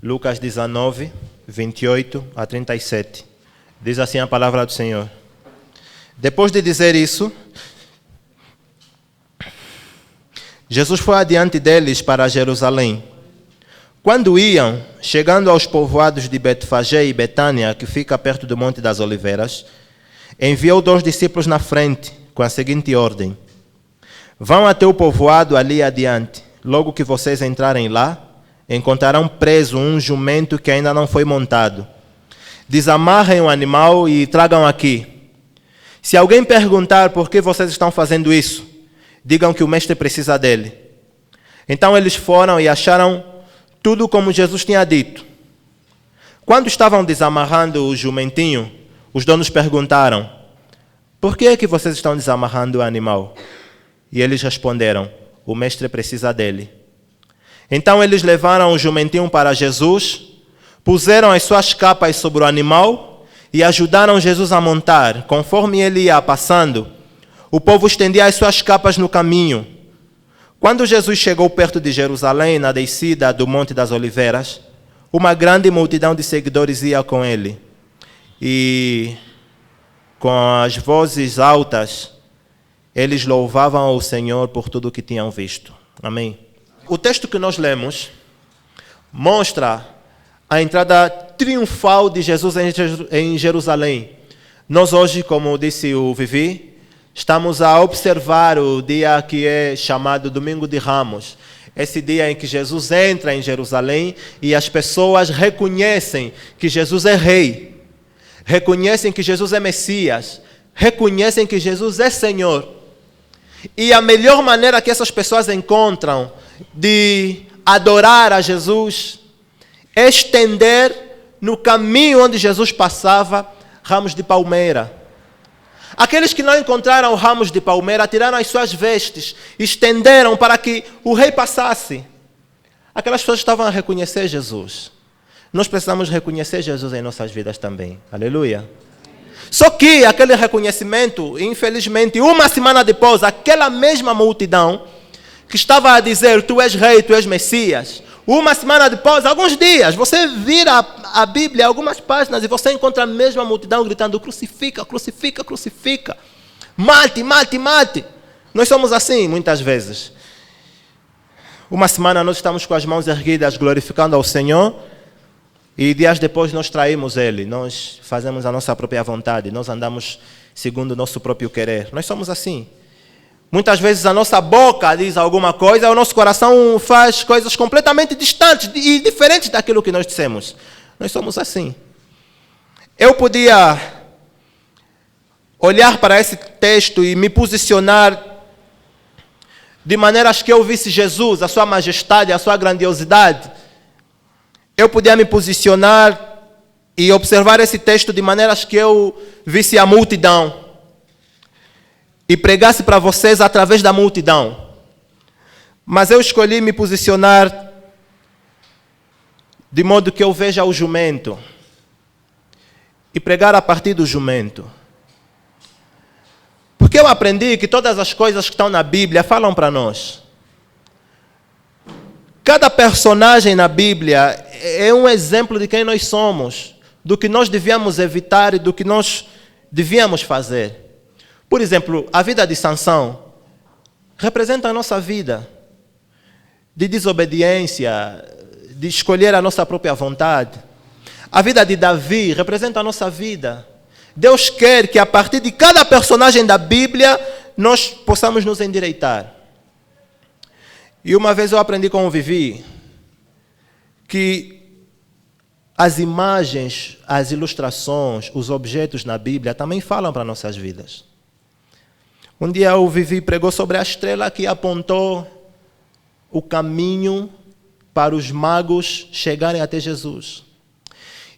Lucas 19, 28 a 37. Diz assim a palavra do Senhor. Depois de dizer isso, Jesus foi adiante deles para Jerusalém. Quando iam, chegando aos povoados de Betfagé e Betânia, que fica perto do Monte das Oliveiras, enviou 2 discípulos na frente, com a seguinte ordem: vão até o povoado ali adiante. Logo que vocês entrarem lá, encontrarão preso um jumento que ainda não foi montado. Desamarrem o animal e tragam aqui. Se alguém perguntar por que vocês estão fazendo isso, digam que o mestre precisa dele. Então eles foram e acharam tudo como Jesus tinha dito. Quando estavam desamarrando o jumentinho, os donos perguntaram: por que é que vocês estão desamarrando o animal? E eles responderam: o mestre precisa dele. Então eles levaram o jumentinho para Jesus, puseram as suas capas sobre o animal e ajudaram Jesus a montar. Conforme ele ia passando, o povo estendia as suas capas no caminho. Quando Jesus chegou perto de Jerusalém, na descida do Monte das Oliveiras, uma grande multidão de seguidores ia com ele. E com as vozes altas, eles louvavam o Senhor por tudo o que tinham visto. Amém. O texto que nós lemos mostra a entrada triunfal de Jesus em Jerusalém. Nós hoje, como disse o Vivi, estamos a observar o dia que é chamado Domingo de Ramos. Esse dia em que Jesus entra em Jerusalém e as pessoas reconhecem que Jesus é rei, reconhecem que Jesus é Messias, reconhecem que Jesus é Senhor. E a melhor maneira que essas pessoas encontram de adorar a Jesus é estender no caminho onde Jesus passava ramos de palmeira. Aqueles que não encontraram ramos de palmeira tiraram as suas vestes, estenderam para que o rei passasse. Aquelas pessoas estavam a reconhecer Jesus. Nós precisamos reconhecer Jesus em nossas vidas também. Aleluia. Só que aquele reconhecimento, infelizmente, uma semana depois, aquela mesma multidão que estava a dizer: tu és rei, tu és Messias, uma semana depois, alguns dias, você vira a Bíblia, algumas páginas, e você encontra a mesma multidão gritando: crucifica, crucifica, crucifica, mate, mate, mate. Nós somos assim muitas vezes. Uma semana nós estamos com as mãos erguidas glorificando ao Senhor, e dias depois nós traímos Ele, nós fazemos a nossa própria vontade, nós andamos segundo o nosso próprio querer. Nós somos assim. Muitas vezes a nossa boca diz alguma coisa, o nosso coração faz coisas completamente distantes e diferentes daquilo que nós dissemos. Nós somos assim. Eu podia olhar para esse texto e me posicionar de maneiras que eu visse Jesus, a sua majestade, a sua grandiosidade. Eu podia me posicionar e observar esse texto de maneiras que eu visse a multidão e pregasse para vocês através da multidão. Mas eu escolhi me posicionar de modo que eu veja o jumento e pregar a partir do jumento. Porque eu aprendi que todas as coisas que estão na Bíblia falam para nós. Cada personagem na Bíblia é um exemplo de quem nós somos, do que nós devíamos evitar e do que nós devíamos fazer. Por exemplo, a vida de Sansão representa a nossa vida de desobediência, de escolher a nossa própria vontade. A vida de Davi representa a nossa vida. Deus quer que a partir de cada personagem da Bíblia nós possamos nos endireitar. E uma vez eu aprendi com o Vivi que as imagens, as ilustrações, os objetos na Bíblia também falam para nossas vidas. Um dia o Vivi pregou sobre a estrela que apontou o caminho para os magos chegarem até Jesus.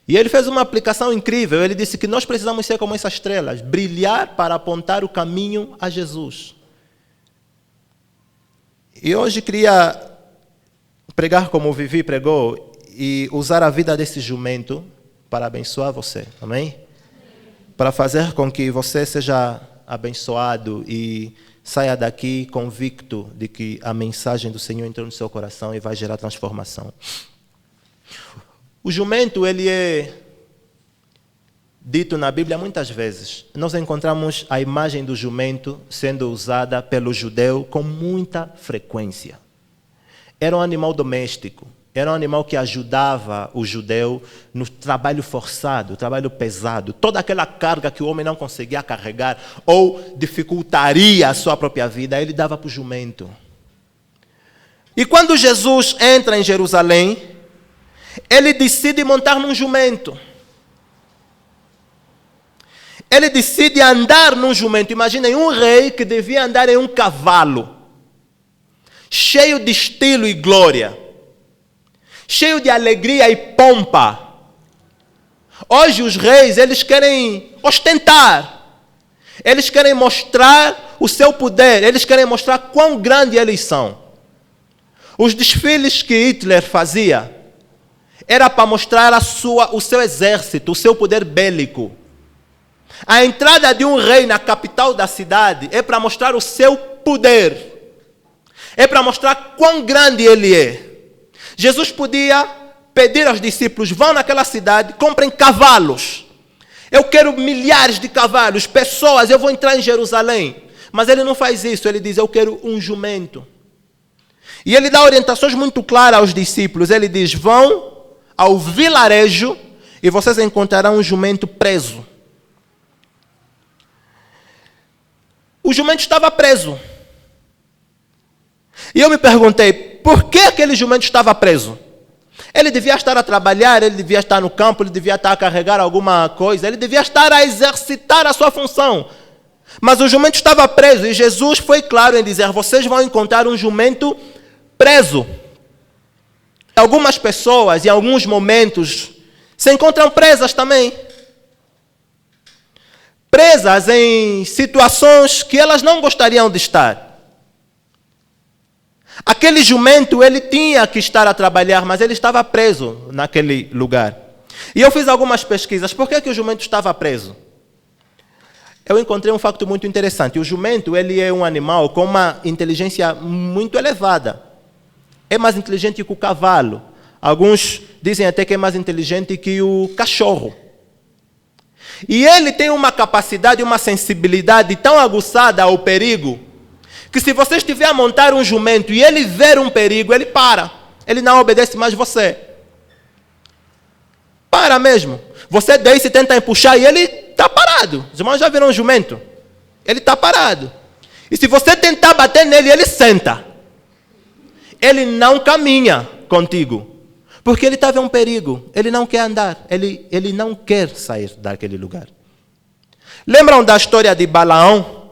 E ele fez uma aplicação incrível. Ele disse que nós precisamos ser como essas estrelas, brilhar para apontar o caminho a Jesus. E hoje queria pregar como o Vivi pregou e usar a vida desse jumento para abençoar você. Amém? Para fazer com que você seja abençoado e saia daqui convicto de que a mensagem do Senhor entrou no seu coração e vai gerar transformação. O jumento, ele é dito na Bíblia muitas vezes. Nós encontramos a imagem do jumento sendo usada pelo judeu com muita frequência. Era um animal doméstico. Era um animal que ajudava o judeu no trabalho forçado, trabalho pesado. Toda aquela carga que o homem não conseguia carregar ou dificultaria a sua própria vida, ele dava para o jumento. E quando Jesus entra em Jerusalém, ele decide montar num jumento. Ele decide andar num jumento. Imaginem um rei que devia andar em um cavalo, cheio de estilo e glória, cheio de alegria e pompa. Hoje os reis, eles querem ostentar. Eles querem mostrar o seu poder. Eles querem mostrar quão grande eles são. Os desfiles que Hitler fazia era para mostrar o seu exército, o seu poder bélico. A entrada de um rei na capital da cidade é para mostrar o seu poder. É para mostrar quão grande ele é. Jesus podia pedir aos discípulos, vão naquela cidade, comprem cavalos. Eu quero milhares de cavalos, pessoas, eu vou entrar em Jerusalém. Mas ele não faz isso, ele diz, eu quero um jumento. E ele dá orientações muito claras aos discípulos. Ele diz, vão ao vilarejo e vocês encontrarão um jumento preso. O jumento estava preso. E eu me perguntei, por que aquele jumento estava preso? Ele devia estar a trabalhar, ele devia estar no campo, ele devia estar a carregar alguma coisa, ele devia estar a exercitar a sua função. Mas o jumento estava preso e Jesus foi claro em dizer, vocês vão encontrar um jumento preso. Algumas pessoas, em alguns momentos, se encontram presas também. Presas em situações que elas não gostariam de estar. Aquele jumento, ele tinha que estar a trabalhar, mas ele estava preso naquele lugar. E eu fiz algumas pesquisas. Por que o jumento estava preso? Eu encontrei um facto muito interessante. O jumento, ele é um animal com uma inteligência muito elevada. É mais inteligente que o cavalo. Alguns dizem até que é mais inteligente que o cachorro. E ele tem uma capacidade, uma sensibilidade tão aguçada ao perigo, que se você estiver a montar um jumento e ele ver um perigo, ele para. Ele não obedece mais você. Para mesmo. Você desce e tenta empuxar e ele está parado. Os irmãos já viram um jumento? Ele está parado. E se você tentar bater nele, ele senta. Ele não caminha contigo. Porque ele está vendo um perigo. Ele não quer andar. Ele não quer sair daquele lugar. Lembram da história de Balaão?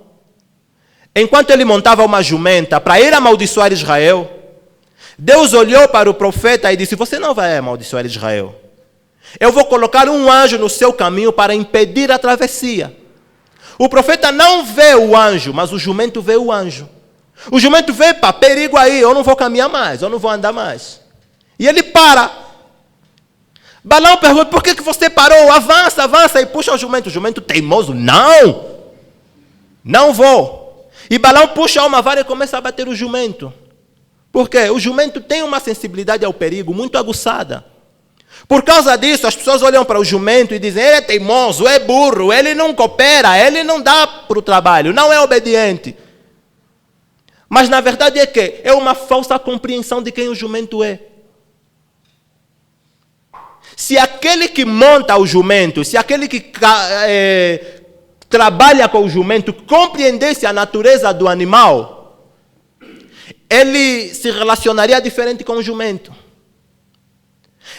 Enquanto ele montava uma jumenta para ir amaldiçoar Israel, Deus olhou para o profeta e disse, você não vai amaldiçoar Israel. Eu vou colocar um anjo no seu caminho para impedir a travessia. O profeta não vê o anjo, mas o jumento vê o anjo. O jumento vê, pá, perigo aí, eu não vou caminhar mais, eu não vou andar mais. E ele para. Balaão pergunta, por que você parou? Avança, avança e puxa o jumento. O jumento teimoso, não vou. E Balaão puxa uma vara e começa a bater o jumento. Por quê? O jumento tem uma sensibilidade ao perigo muito aguçada. Por causa disso, as pessoas olham para o jumento e dizem, ele é teimoso, é burro, ele não coopera, ele não dá para o trabalho, não é obediente. Mas na verdade é que é uma falsa compreensão de quem o jumento é. Se aquele que monta o jumento, se aquele que trabalha com o jumento compreendesse a natureza do animal, ele se relacionaria diferente com o jumento.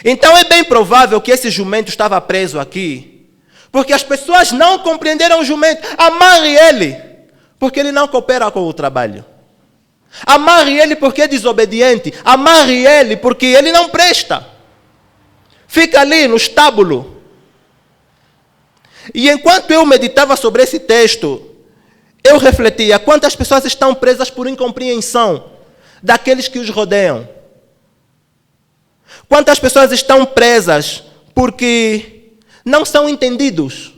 Então é bem provável que esse jumento estava preso aqui, porque as pessoas não compreenderam o jumento. Amarre ele, porque ele não coopera com o trabalho. Amarre ele porque é desobediente. Amarre ele porque ele não presta. Fica ali no estábulo. E enquanto eu meditava sobre esse texto, eu refletia quantas pessoas estão presas por incompreensão daqueles que os rodeiam. Quantas pessoas estão presas porque não são entendidos.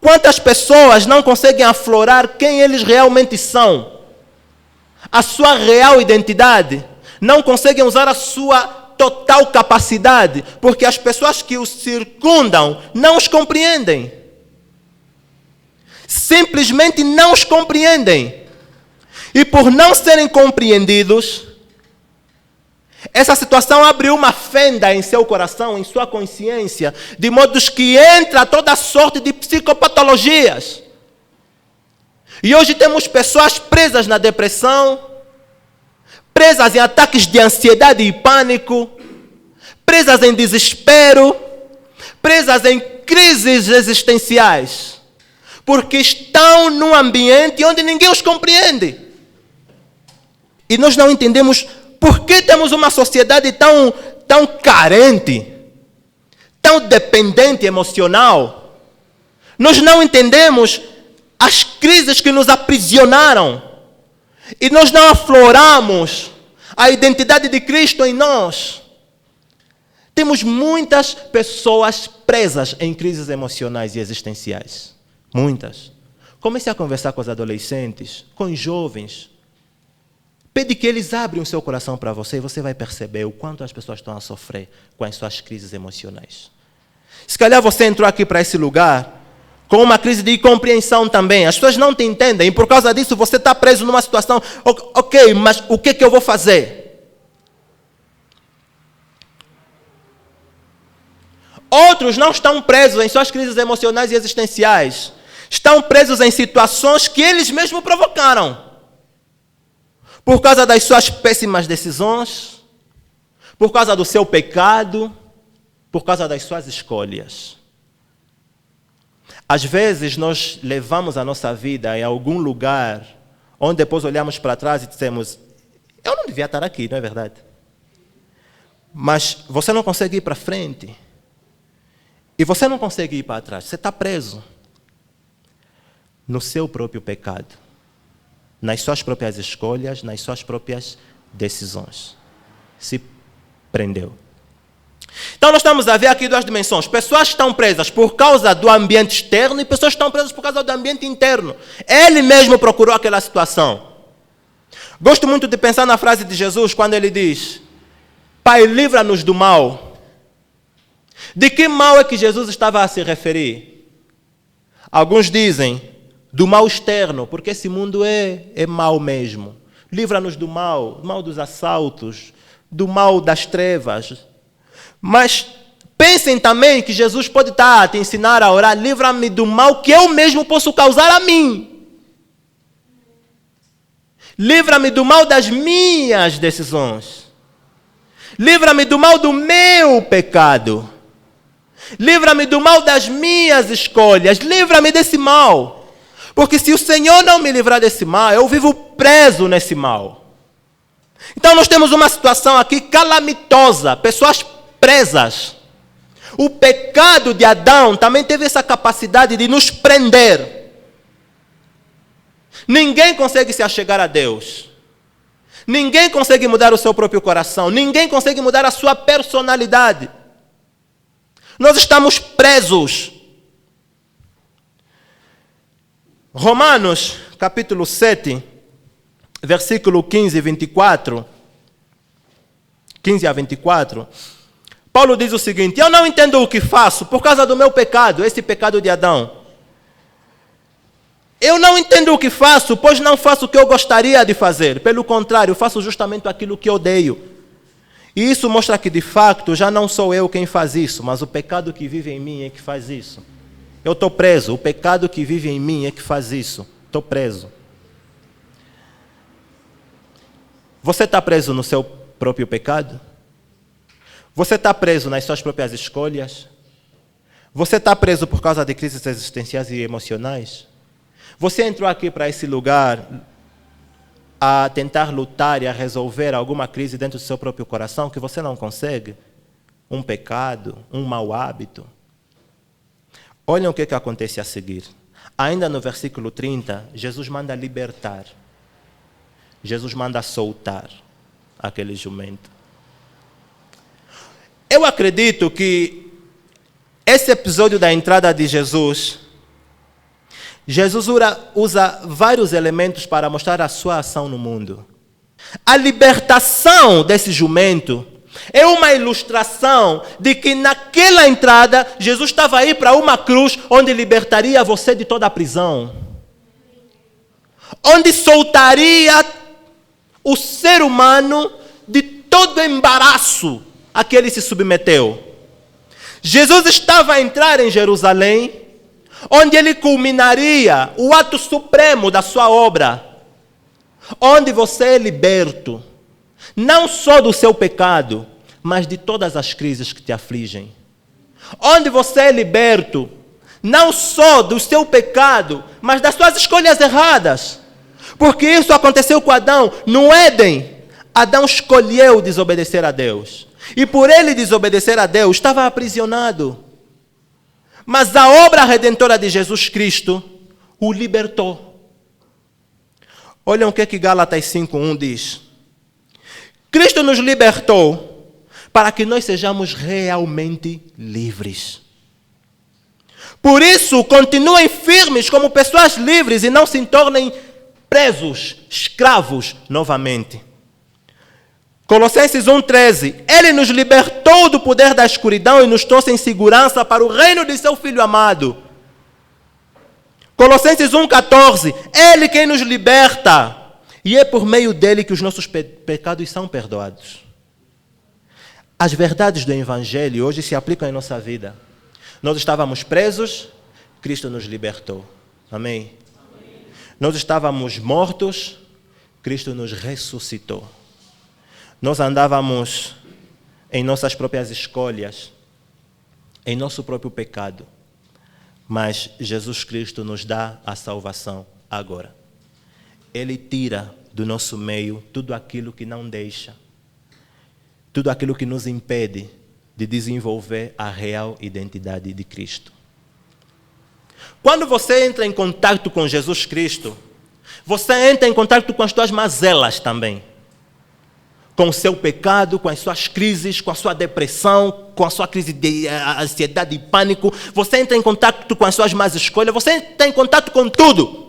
Quantas pessoas não conseguem aflorar quem eles realmente são, a sua real identidade, não conseguem usar a sua total capacidade, porque as pessoas que os circundam não os compreendem. Simplesmente não os compreendem. E por não serem compreendidos, essa situação abre uma fenda em seu coração, em sua consciência, de modo que entra toda sorte de psicopatologias. E hoje temos pessoas presas na depressão, presas em ataques de ansiedade e pânico, presas em desespero, presas em crises existenciais, porque estão num ambiente onde ninguém os compreende. E nós não entendemos por que temos uma sociedade tão carente, tão dependente emocional. Nós não entendemos as crises que nos aprisionaram. E nós não afloramos a identidade de Cristo em nós. Temos muitas pessoas presas em crises emocionais e existenciais. Muitas. Comece a conversar com os adolescentes, com os jovens. Pede que eles abram o seu coração para você e você vai perceber o quanto as pessoas estão a sofrer com as suas crises emocionais. Se calhar você entrou aqui para esse lugar com uma crise de incompreensão também. As pessoas não te entendem e por causa disso você está preso numa situação, ok, mas o que eu vou fazer? Outros não estão presos em suas crises emocionais e existenciais. Estão presos em situações que eles mesmos provocaram. Por causa das suas péssimas decisões, por causa do seu pecado, por causa das suas escolhas. Às vezes nós levamos a nossa vida em algum lugar onde depois olhamos para trás e dizemos, eu não devia estar aqui, não é verdade? Mas você não consegue ir para frente. E você não consegue ir para trás. Você está preso no seu próprio pecado, nas suas próprias escolhas, nas suas próprias decisões. Se prendeu. Então nós estamos a ver aqui duas dimensões. Pessoas estão presas por causa do ambiente externo e pessoas estão presas por causa do ambiente interno. Ele mesmo procurou aquela situação. Gosto muito de pensar na frase de Jesus quando ele diz, Pai, livra-nos do mal. De que mal é que Jesus estava a se referir? Alguns dizem, do mal externo, porque esse mundo é mal mesmo. Livra-nos do mal dos assaltos, do mal das trevas. Mas pensem também que Jesus pode estar a te ensinar a orar, livra-me do mal que eu mesmo posso causar a mim. Livra-me do mal das minhas decisões. Livra-me do mal do meu pecado. Livra-me do mal das minhas escolhas. Livra-me desse mal. Porque se o Senhor não me livrar desse mal, eu vivo preso nesse mal. Então nós temos uma situação aqui calamitosa, pessoas presas. O pecado de Adão também teve essa capacidade de nos prender. Ninguém consegue se achegar a Deus. Ninguém consegue mudar o seu próprio coração. Ninguém consegue mudar a sua personalidade. Nós estamos presos. Romanos, capítulo 7, versículo 15 e 24. 15 a 24. Paulo diz o seguinte, eu não entendo o que faço por causa do meu pecado, esse pecado de Adão. Eu não entendo o que faço, pois não faço o que eu gostaria de fazer. Pelo contrário, faço justamente aquilo que odeio. E isso mostra que, de fato, já não sou eu quem faz isso, mas o pecado que vive em mim é que faz isso. Eu estou preso, o pecado que vive em mim é que faz isso. Estou preso. Você está preso no seu próprio pecado? Você está preso nas suas próprias escolhas? Você está preso por causa de crises existenciais e emocionais? Você entrou aqui para esse lugar a tentar lutar e a resolver alguma crise dentro do seu próprio coração que você não consegue? Um pecado, um mau hábito? Olhem o que acontece a seguir. Ainda no versículo 30, Jesus manda libertar. Jesus manda soltar aquele jumento. Eu acredito que esse episódio da entrada de Jesus usa vários elementos para mostrar a sua ação no mundo. A libertação desse jumento É uma ilustração de que naquela entrada, Jesus estava aí para uma cruz onde libertaria você de toda a prisão. Onde soltaria o ser humano de todo embaraço a que ele se submeteu. Jesus estava a entrar em Jerusalém, onde ele culminaria o ato supremo da sua obra, onde você é liberto, não só do seu pecado, mas de todas as crises que te afligem. Onde você é liberto, não só do seu pecado, mas das suas escolhas erradas. Porque isso aconteceu com Adão no Éden. Adão escolheu desobedecer a Deus. E por ele desobedecer a Deus, estava aprisionado. Mas a obra redentora de Jesus Cristo o libertou. Olhem o que Gálatas 5:1 diz. Cristo nos libertou para que nós sejamos realmente livres. Por isso, continuem firmes como pessoas livres e não se tornem presos, escravos novamente. Colossenses 1:13. Ele nos libertou do poder da escuridão e nos trouxe em segurança para o reino de seu Filho amado. Colossenses 1:14. Ele quem nos liberta. E é por meio dele que os nossos pecados são perdoados. As verdades do Evangelho hoje se aplicam em nossa vida. Nós estávamos presos, Cristo nos libertou. Amém? Amém. Nós estávamos mortos, Cristo nos ressuscitou. Nós andávamos em nossas próprias escolhas, em nosso próprio pecado. Mas Jesus Cristo nos dá a salvação agora. Ele tira do nosso meio tudo aquilo que não deixa, tudo aquilo que nos impede de desenvolver a real identidade de Cristo. Quando você entra em contato com Jesus Cristo, você entra em contato com as suas mazelas também. Com o seu pecado, com as suas crises, com a sua depressão, com a sua crise de ansiedade e pânico. Você entra em contato com as suas más escolhas, você entra em contato com tudo.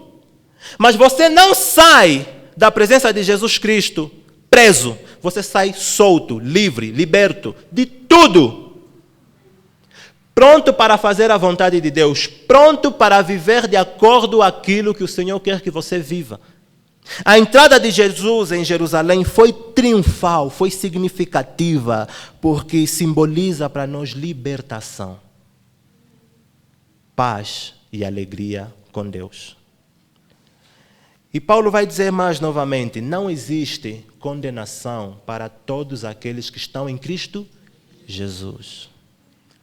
Mas você não sai da presença de Jesus Cristo preso. Você sai solto, livre, liberto de tudo. Pronto para fazer a vontade de Deus. Pronto para viver de acordo com aquilo que o Senhor quer que você viva. A entrada de Jesus em Jerusalém foi triunfal, foi significativa, porque simboliza para nós libertação, paz e alegria com Deus. E Paulo vai dizer mais novamente, não existe condenação para todos aqueles que estão em Cristo Jesus.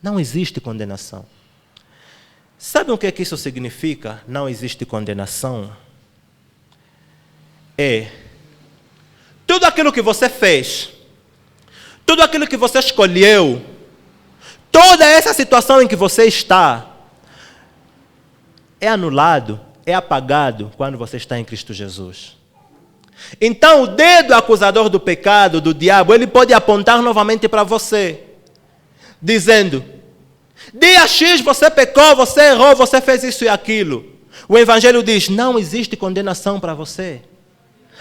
Não existe condenação. Sabe o que isso significa? Não existe condenação. É tudo aquilo que você fez, tudo aquilo que você escolheu, toda essa situação em que você está, é anulado, é apagado quando você está em Cristo Jesus. Então o dedo acusador do pecado, do diabo, ele pode apontar novamente para você, dizendo, dia X você pecou, você errou, você fez isso e aquilo. O Evangelho diz, não existe condenação para você.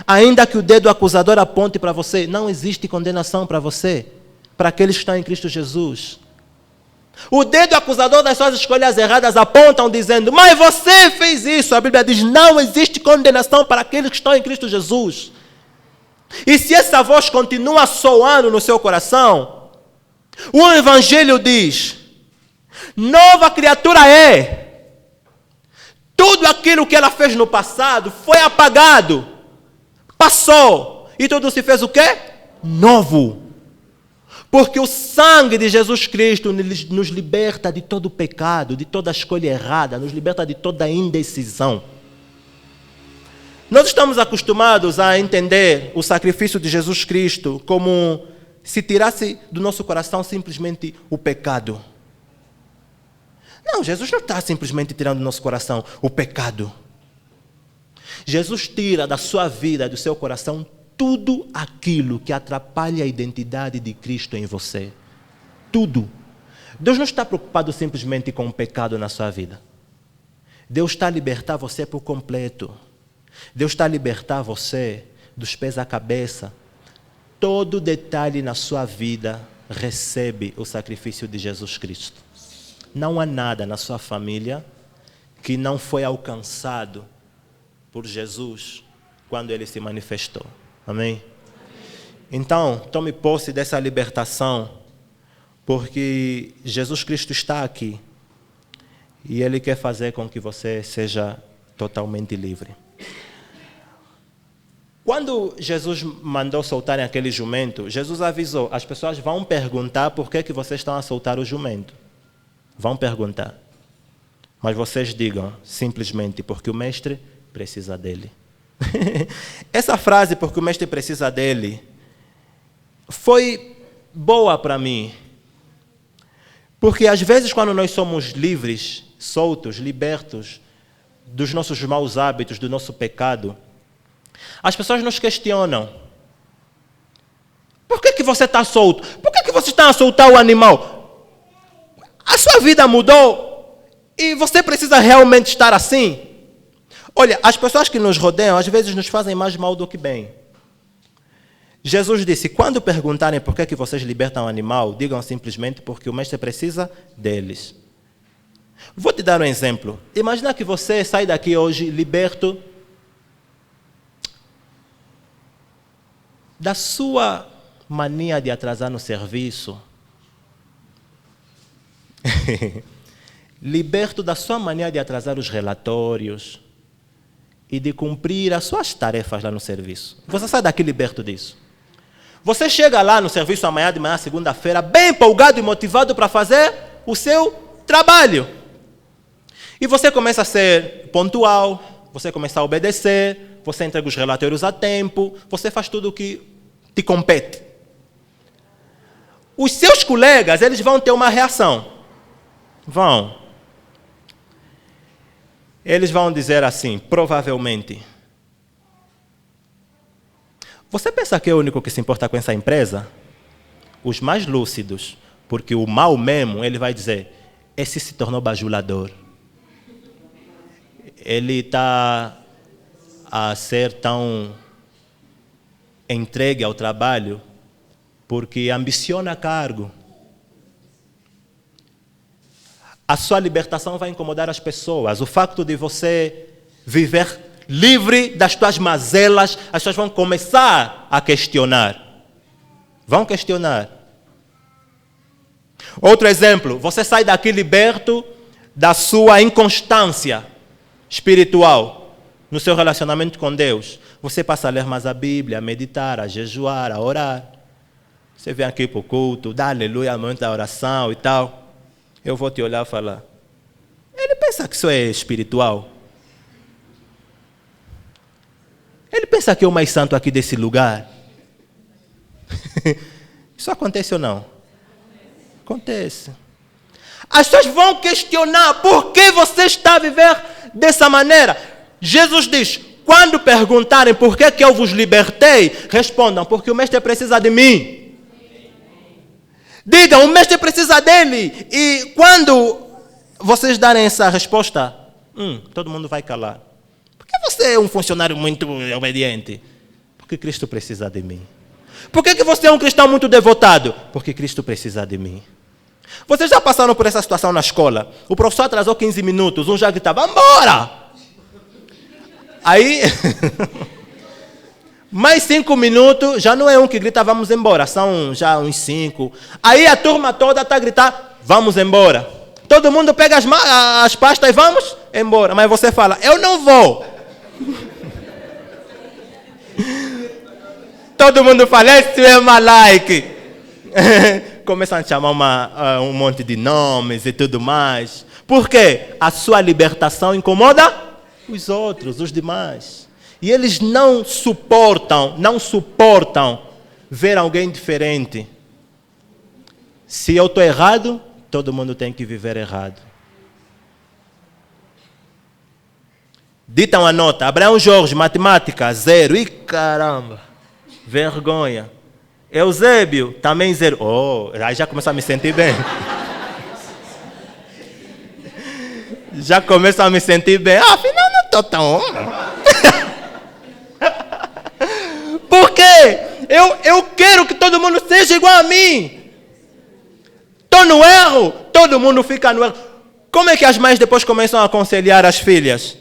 Ainda que o dedo acusador aponte para você, não existe condenação para você, para aqueles que estão em Cristo Jesus. O dedo acusador das suas escolhas erradas apontam dizendo, mas você fez isso. A Bíblia diz, não existe condenação para aqueles que estão em Cristo Jesus. E se essa voz continua soando no seu coração, o Evangelho diz, nova criatura é. Tudo aquilo que ela fez no passado foi apagado. Passou. E tudo se fez o quê? Novo. Porque o sangue de Jesus Cristo nos liberta de todo o pecado, de toda a escolha errada, nos liberta de toda a indecisão. Nós estamos acostumados a entender o sacrifício de Jesus Cristo como se tirasse do nosso coração simplesmente o pecado. Não, Jesus não está simplesmente tirando do nosso coração o pecado. Jesus tira da sua vida, do seu coração, tudo aquilo que atrapalha a identidade de Cristo em você. Tudo. Deus não está preocupado simplesmente com o pecado na sua vida. Deus está a libertar você por completo. Deus está a libertar você dos pés à cabeça. todo detalhe na sua vida recebe o sacrifício de Jesus Cristo. Não há nada na sua família que não foi alcançado por Jesus quando ele se manifestou. Amém? Então, tome posse dessa libertação, porque Jesus Cristo está aqui e ele quer fazer com que você seja totalmente livre. Quando Jesus mandou soltarem aquele jumento, Jesus avisou, as pessoas vão perguntar por que vocês estão a soltar o jumento. Vão perguntar. Mas vocês digam simplesmente porque o mestre precisa dele. Essa frase, porque o mestre precisa dele, foi boa para mim. Porque às vezes quando nós somos livres, soltos, libertos dos nossos maus hábitos, do nosso pecado, as pessoas nos questionam. Por que você está solto? Por que você está a soltar o animal? A sua vida mudou e você precisa realmente estar assim? Olha, as pessoas que nos rodeiam às vezes nos fazem mais mal do que bem. Jesus disse, quando perguntarem por que vocês libertam o animal, digam simplesmente porque o mestre precisa deles. Vou te dar um exemplo. Imagina que você sai daqui hoje liberto da sua mania de atrasar no serviço, liberto da sua mania de atrasar os relatórios e de cumprir as suas tarefas lá no serviço. Você sai daqui liberto disso. Você chega lá no serviço amanhã de manhã, segunda-feira, bem empolgado e motivado para fazer o seu trabalho. E você começa a ser pontual, você começa a obedecer, você entrega os relatórios a tempo, você faz tudo o que te compete. Os seus colegas, eles vão ter uma reação. Vão. Eles vão dizer assim, provavelmente. Você pensa que é o único que se importa com essa empresa? Os mais lúcidos, porque o mal mesmo, ele vai dizer, esse se tornou bajulador. Ele está a ser tão entregue ao trabalho porque ambiciona cargo. A sua libertação vai incomodar as pessoas. O facto de você viver livre das suas mazelas, as pessoas vão começar a questionar. Vão questionar. Outro exemplo, você sai daqui liberto da sua inconstância espiritual no seu relacionamento com Deus. Você passa a ler mais a Bíblia, a meditar, a jejuar, a orar. Você vem aqui para o culto, dá aleluia, momento da oração e tal. Eu vou te olhar e falar, ele pensa que isso é espiritual? Ele pensa que é o mais santo aqui desse lugar? Isso acontece ou não? Acontece. As pessoas vão questionar por que você está a viver dessa maneira. Jesus diz, quando perguntarem por que eu vos libertei, respondam, porque o mestre precisa de mim. Digam, o mestre precisa dele. E quando vocês darem essa resposta, todo mundo vai calar. Porque você é um funcionário muito obediente. Porque Cristo precisa de mim. Por que você é um cristão muito devotado? Porque Cristo precisa de mim. Vocês já passaram por essa situação na escola? O professor atrasou 15 minutos, um já gritava, embora! Aí, mais 5 minutos, já não é um que grita, vamos embora, são já uns 5. Aí a turma toda está a gritar, vamos embora. Todo mundo pega as pastas e vamos embora. Mas você fala, eu não vou. Todo mundo fala, esse é malaique. Começam a chamar um monte de nomes e tudo mais. Por quê? A sua libertação incomoda os outros, os demais. E eles não suportam ver alguém diferente. Se eu estou errado, todo mundo tem que viver errado. Ditam a nota, Abraão Jorge, matemática, 0. Ih, caramba, vergonha. Eusébio, também 0. Oh, aí já começo a me sentir bem. Já começo a me sentir bem. Afinal, não estou tão... Por quê? Eu quero que todo mundo seja igual a mim. Estou no erro, todo mundo fica no erro. Como é que as mães depois começam a aconselhar as filhas?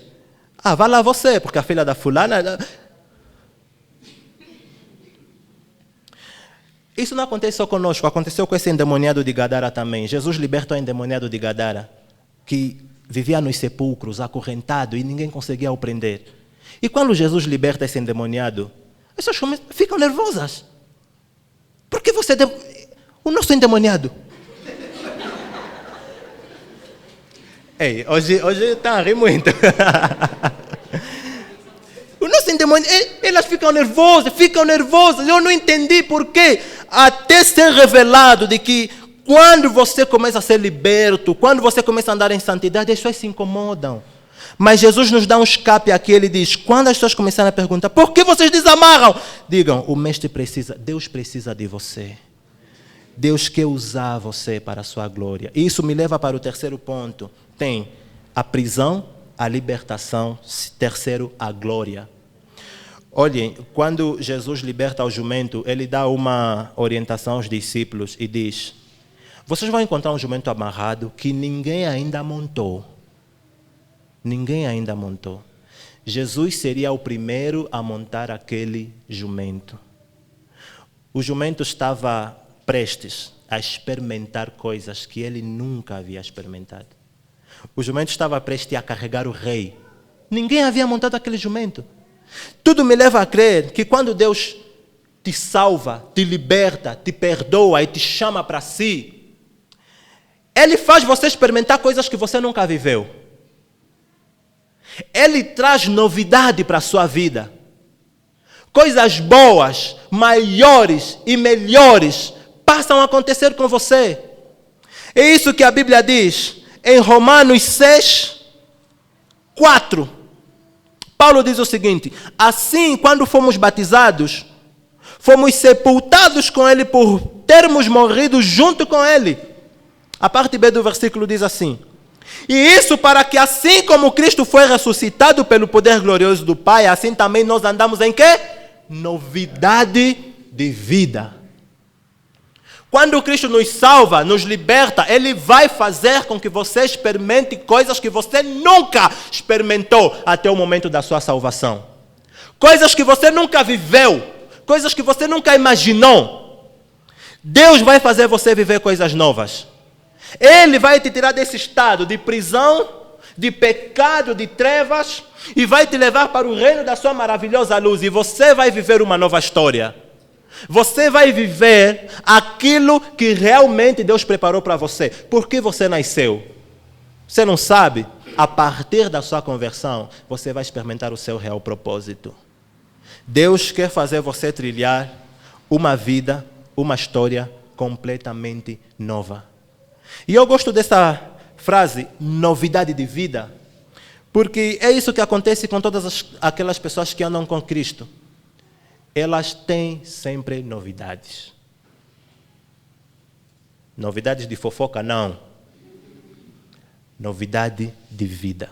Vá lá você, porque a filha da fulana... Isso não acontece só conosco, aconteceu com esse endemoniado de Gadara também. Jesus libertou o endemoniado de Gadara, que vivia nos sepulcros, acorrentado, e ninguém conseguia o prender. E quando Jesus liberta esse endemoniado, as pessoas ficam nervosas. Por que você... O nosso endemoniado... Ei, hoje está a rir muito. O nosso endemoniado... Elas ficam nervosas. Eu não entendi por quê. Até ser revelado de que quando você começa a ser liberto, quando você começa a andar em santidade, as pessoas se incomodam. Mas Jesus nos dá um escape aqui, ele diz, quando as pessoas começarem a perguntar, por que vocês desamarram? Digam, o mestre precisa, Deus precisa de você. Deus quer usar você para a sua glória. E isso me leva para o terceiro ponto. Tem a prisão, a libertação, terceiro, a glória. Olhem, quando Jesus liberta o jumento, ele dá uma orientação aos discípulos e diz, vocês vão encontrar um jumento amarrado que ninguém ainda montou. Ninguém ainda montou. Jesus seria o primeiro a montar aquele jumento. O jumento estava prestes a experimentar coisas que ele nunca havia experimentado. O jumento estava prestes a carregar o rei. Ninguém havia montado aquele jumento. Tudo me leva a crer que quando Deus te salva, te liberta, te perdoa e te chama para si, Ele faz você experimentar coisas que você nunca viveu. Ele traz novidade para a sua vida. Coisas boas, maiores e melhores passam a acontecer com você. É isso que a Bíblia diz em Romanos 6, 4. Paulo diz o seguinte, assim, quando fomos batizados, fomos sepultados com Ele por termos morrido junto com Ele. A parte B do versículo diz assim, e isso para que assim como Cristo foi ressuscitado pelo poder glorioso do Pai, assim também nós andamos em quê? Novidade de vida. Quando Cristo nos salva, nos liberta, Ele vai fazer com que você experimente coisas que você nunca experimentou até o momento da sua salvação. Coisas que você nunca viveu, coisas que você nunca imaginou. Deus vai fazer você viver coisas novas. Ele vai te tirar desse estado de prisão, de pecado, de trevas, e vai te levar para o reino da sua maravilhosa luz. E você vai viver uma nova história. Você vai viver aquilo que realmente Deus preparou para você. Por que você nasceu? Você não sabe? A partir da sua conversão, você vai experimentar o seu real propósito. Deus quer fazer você trilhar uma vida, uma história completamente nova. E eu gosto dessa frase, novidade de vida, porque é isso que acontece com todas aquelas pessoas que andam com Cristo. Elas têm sempre novidades. Novidades de fofoca, não. Novidade de vida.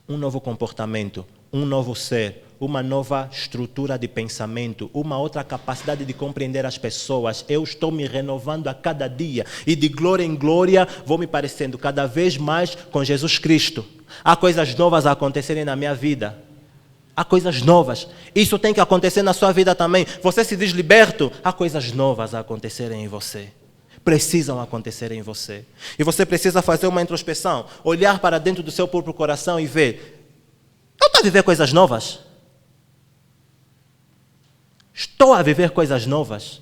Um novo comportamento, um novo ser, uma nova estrutura de pensamento, uma outra capacidade de compreender as pessoas. Eu estou me renovando a cada dia e de glória em glória vou me parecendo cada vez mais com Jesus Cristo. Há coisas novas a acontecerem na minha vida. Há coisas novas. Isso tem que acontecer na sua vida também. Você se diz liberto, há coisas novas a acontecerem em você. Precisam acontecer em você. E você precisa fazer uma introspeção, olhar para dentro do seu próprio coração e ver, eu estou a viver coisas novas? Estou a viver coisas novas?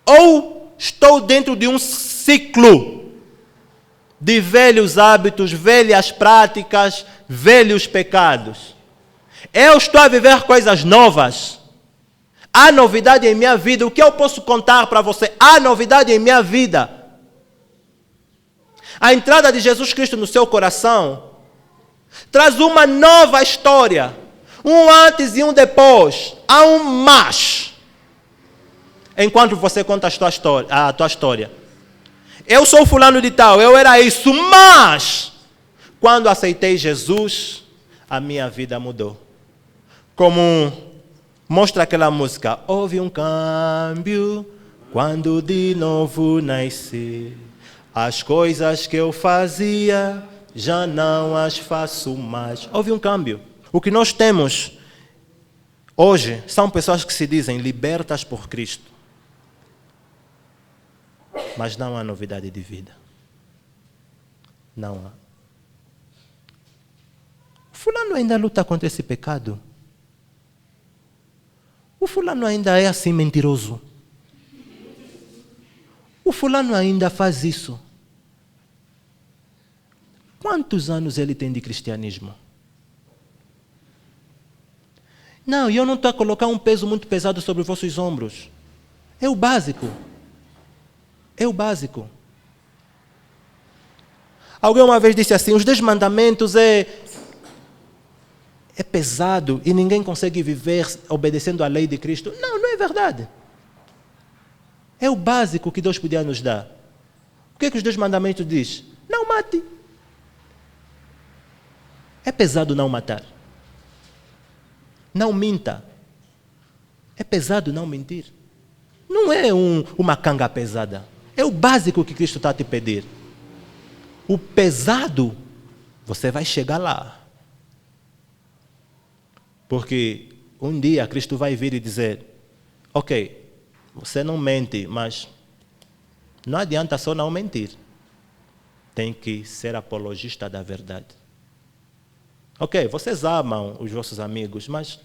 Ou estou dentro de um ciclo de velhos hábitos, velhas práticas, velhos pecados? Eu estou a viver coisas novas? Há novidade em minha vida? O que eu posso contar para você? Há novidade em minha vida? A entrada de Jesus Cristo no seu coração traz uma nova história. Um antes e um depois. Há um mas. Enquanto você conta a tua história. Eu sou fulano de tal, eu era isso, mas quando aceitei Jesus, a minha vida mudou. Como Mostra aquela música. Houve um câmbio quando de novo nasci. As coisas que eu fazia já não as faço mais. Houve um câmbio. O que nós temos hoje são pessoas que se dizem libertas por Cristo. Mas não há novidade de vida. Não há. O fulano ainda luta contra esse pecado. O fulano ainda é assim mentiroso. O fulano ainda faz isso. Quantos anos ele tem de cristianismo? Não, eu não estou a colocar um peso muito pesado sobre os vossos ombros. É o básico. É o básico. Alguém uma vez disse assim, os 10 mandamentos é pesado e ninguém consegue viver obedecendo à lei de Cristo. Não, não é verdade. É o básico que Deus podia nos dar. O que é que os 10 mandamentos diz? Não mate. É pesado não matar. Não minta. É pesado não mentir. Não é uma canga pesada. É o básico que Cristo está a te pedir. O pesado, você vai chegar lá. Porque um dia Cristo vai vir e dizer, ok, você não mente, mas não adianta só não mentir. Tem que ser apologista da verdade. Ok, vocês amam os vossos amigos, mas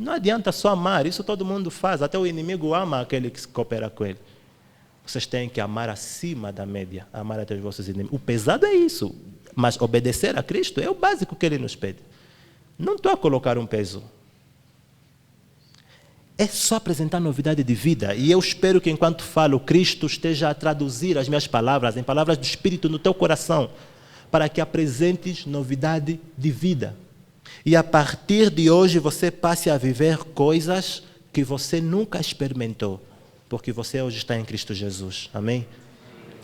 não adianta só amar, isso todo mundo faz, até o inimigo ama aquele que coopera com ele. Vocês têm que amar acima da média, amar até os vossos inimigos. O pesado é isso, mas obedecer a Cristo é o básico que Ele nos pede. Não estou a colocar um peso. É só apresentar novidade de vida. E eu espero que enquanto falo, Cristo esteja a traduzir as minhas palavras em palavras do Espírito no teu coração, para que apresentes novidade de vida. E a partir de hoje você passe a viver coisas que você nunca experimentou, porque você hoje está em Cristo Jesus. Amém?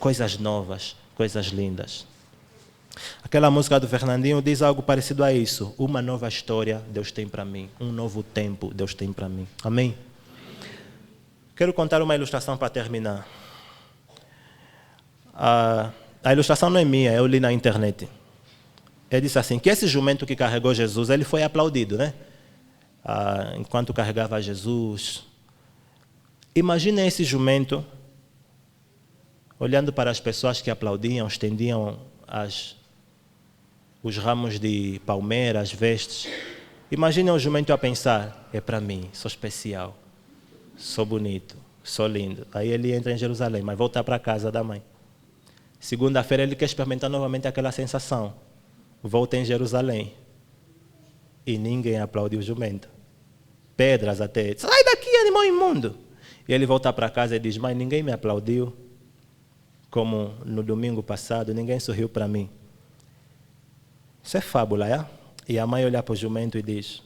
Coisas novas, coisas lindas. Aquela música do Fernandinho diz algo parecido a isso. Uma nova história Deus tem para mim. Um novo tempo Deus tem para mim. Amém? Quero contar uma ilustração para terminar. A ilustração não é minha, eu li na internet. Ele disse assim, que esse jumento que carregou Jesus, ele foi aplaudido, né? Enquanto carregava Jesus. Imaginem esse jumento olhando para as pessoas que aplaudiam, estendiam os ramos de palmeira, as vestes. Imaginem o jumento a pensar, é para mim, sou especial, sou bonito, sou lindo. Aí ele entra em Jerusalém, mas voltar para a casa da mãe. Segunda-feira ele quer experimentar novamente aquela sensação. Volta em Jerusalém. E ninguém aplaudiu o jumento. Pedras até. Sai daqui, animal imundo. E ele volta para casa e diz, mãe, ninguém me aplaudiu. Como no domingo passado, ninguém sorriu para mim. Isso é fábula, é? E a mãe olha para o jumento e diz,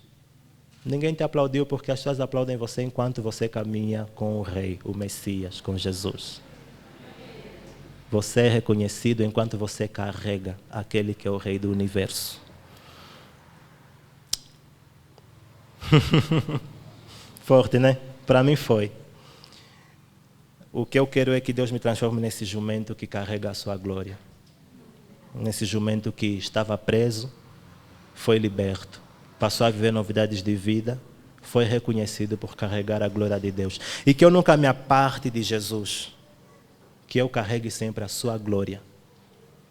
ninguém te aplaudiu porque as pessoas aplaudem você enquanto você caminha com o rei, o Messias, com Jesus. Você é reconhecido enquanto você carrega aquele que é o rei do universo. Forte, né? Para mim foi. O que eu quero é que Deus me transforme nesse jumento que carrega a sua glória. Nesse jumento que estava preso, foi liberto. Passou a viver novidades de vida, foi reconhecido por carregar a glória de Deus. E que eu nunca me aparte de Jesus. Que eu carregue sempre a sua glória,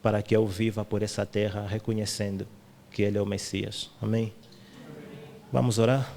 para que eu viva por essa terra reconhecendo que Ele é o Messias. Amém? Vamos orar?